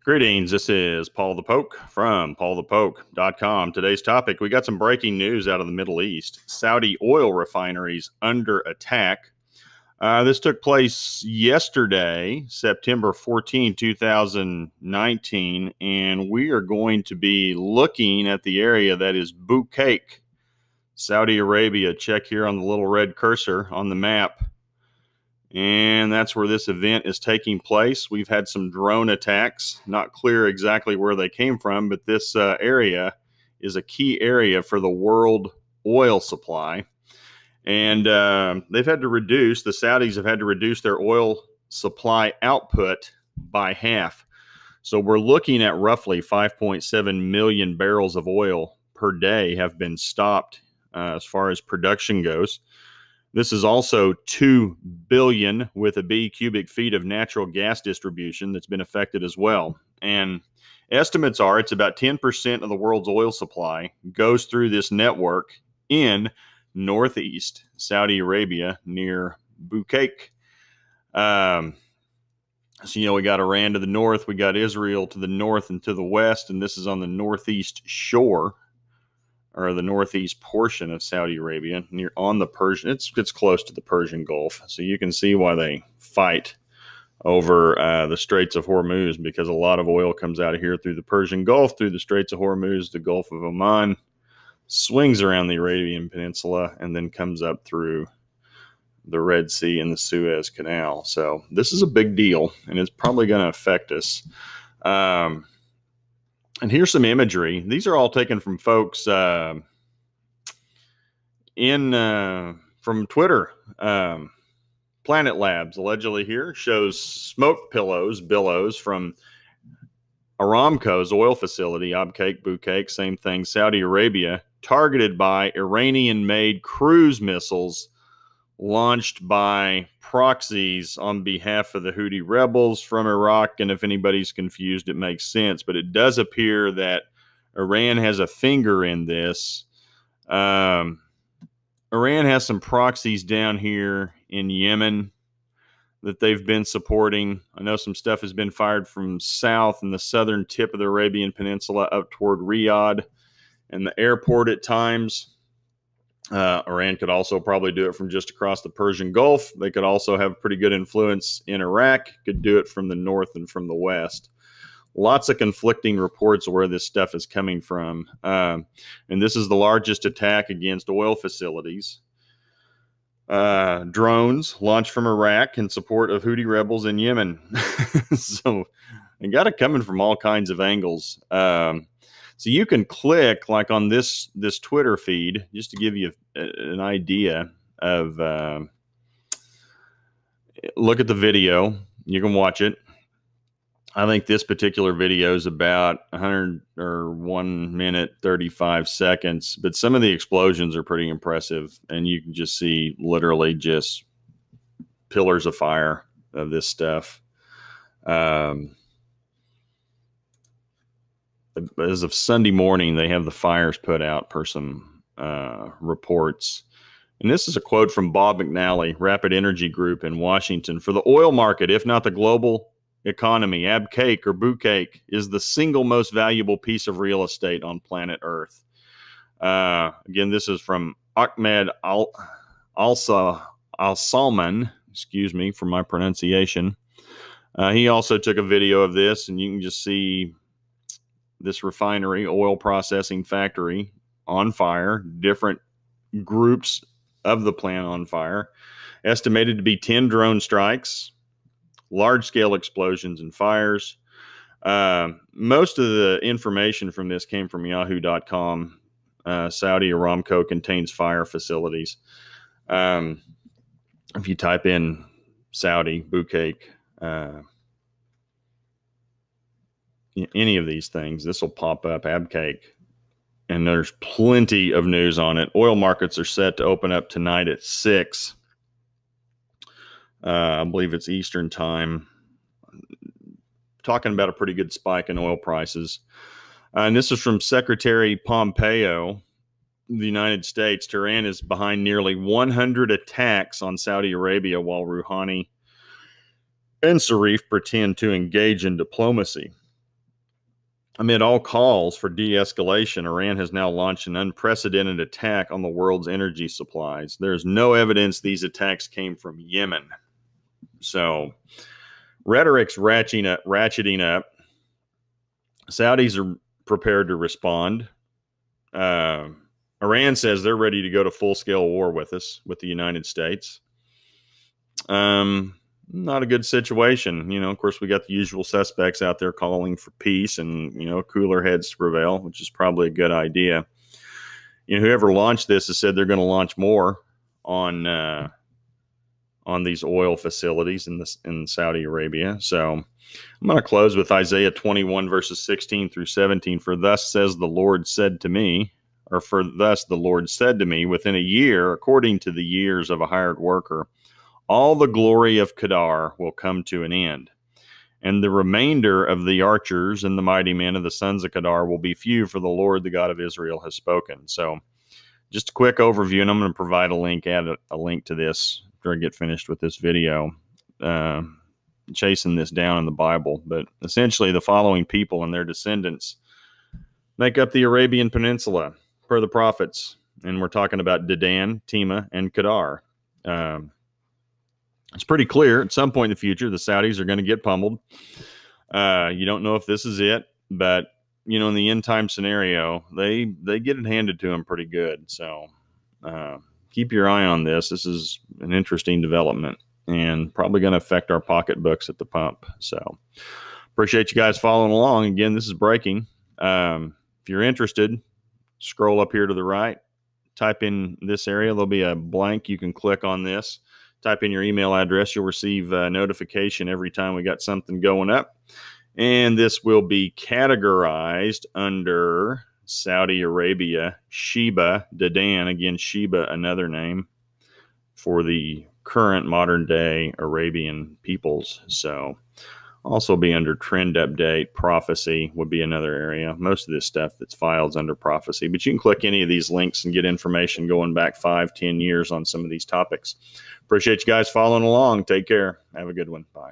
Greetings, this is Paul the Poke from PaulthePoke.com. Today's topic, we got some breaking news out of the Middle East. Saudi oil refineries under attack. This took place yesterday, September 14, 2019, and we are going to be looking at the area that is PaulthePoke, Saudi Arabia. Check here on the little red cursor on the map. And that's where this event is taking place. We've had some drone attacks, not clear exactly where they came from, but this area is a key area for the world oil supply. And they've had to reduce, the Saudis have had to reduce their oil supply output by half. So we're looking at roughly 5.7 million barrels of oil per day have been stopped as far as production goes. This is also 2 billion with a B cubic feet of natural gas distribution that's been affected as well. And estimates are it's about 10% of the world's oil supply goes through this network in northeast Saudi Arabia near PaulthePoke. So, we got Iran to the north, we got Israel to the north and to the west, and this is on the northeast shore, or the northeast portion of Saudi Arabia, near on the Persian. It's close to the Persian Gulf, so you can see why they fight over the Straits of Hormuz, because a lot of oil comes out of here through the Persian Gulf, through the Straits of Hormuz, the Gulf of Oman, swings around the Arabian Peninsula, and then comes up through the Red Sea and the Suez Canal. So this is a big deal, and it's probably going to affect us. And here's some imagery. These are all taken from folks from Twitter. Planet Labs allegedly here shows smoke billows from Aramco's oil facility, PaulthePoke, same thing, Saudi Arabia, targeted by Iranian-made cruise missiles launched by proxies on behalf of the Houthi rebels from Iraq. And if anybody's confused, it makes sense. But it does appear that Iran has a finger in this. Iran has some proxies down here in Yemen that they've been supporting. I know some stuff has been fired from south in the southern tip of the Arabian Peninsula up toward Riyadh and the airport at times. Iran could also probably do it from just across the Persian Gulf. They could also have pretty good influence in Iraq, could do it from the north and from the west. Lots of conflicting reports of where this stuff is coming from. And this is the largest attack against oil facilities. Drones launched from Iraq in support of Houthi rebels in Yemen. So they got it coming from all kinds of angles. So you can click like on this Twitter feed, just to give you an idea of, look at the video. You can watch it. I think this particular video is about 1 minute, 35 seconds, but some of the explosions are pretty impressive. And you can just see literally just pillars of fire of this stuff. As of Sunday morning, they have the fires put out per some reports. And this is a quote from Bob McNally, Rapid Energy Group in Washington. For the oil market, if not the global economy, PaulthePoke is the single most valuable piece of real estate on planet Earth. Again, this is from Ahmed Al-Salman, excuse me for my pronunciation. He also took a video of this, and you can just see this refinery, oil processing factory on fire, different groups of the plant on fire, estimated to be 10 drone strikes, large-scale explosions and fires. Most of the information from this came from yahoo.com. Saudi Aramco contains fire facilities. If you type in Saudi, PaulthePoke, any of these things, this will pop up, PaulthePoke, and there's plenty of news on it. Oil markets are set to open up tonight at 6. I believe it's Eastern time. Talking about a pretty good spike in oil prices. And this is from Secretary Pompeo of the United States. Tehran is behind nearly 100 attacks on Saudi Arabia while Rouhani and Zarif pretend to engage in diplomacy. Amid all calls for de-escalation, Iran has now launched an unprecedented attack on the world's energy supplies. There's no evidence these attacks came from Yemen. So rhetoric's ratcheting up. Saudis are prepared to respond. Iran says they're ready to go to full-scale war with us, with the United States. Not a good situation. Of course, we got the usual suspects out there calling for peace and, cooler heads to prevail, which is probably a good idea. Whoever launched this has said they're going to launch more on these oil facilities in Saudi Arabia. So I'm going to close with Isaiah 21, verses 16 through 17. For thus the Lord said to me, within a year, according to the years of a hired worker, all the glory of Kedar will come to an end, and the remainder of the archers and the mighty men of the sons of Kedar will be few, for the Lord, the God of Israel, has spoken. So just a quick overview, and I'm going to provide add a link to this after I get finished with this video, chasing this down in the Bible. But essentially, the following people and their descendants make up the Arabian Peninsula, per the prophets. And we're talking about Dedan, Tema, and Kedar. It's pretty clear at some point in the future the Saudis are going to get pummeled. You don't know if this is it, but in the end time scenario, they get it handed to them pretty good. So keep your eye on this. This is an interesting development and probably going to affect our pocketbooks at the pump. So appreciate you guys following along. Again, this is breaking. If you're interested, scroll up here to the right, type in this area. There'll be a blank. You can click on this. Type in your email address. You'll receive a notification every time we got something going up. And this will be categorized under Saudi Arabia, Sheba, Dedan. Again, Sheba, another name for the current modern day Arabian peoples. So also be under trend update. Prophecy would be another area. Most of this stuff that's filed is under prophecy. But you can click any of these links and get information going back 5-10 years on some of these topics. Appreciate you guys following along. Take care. Have a good one. Bye.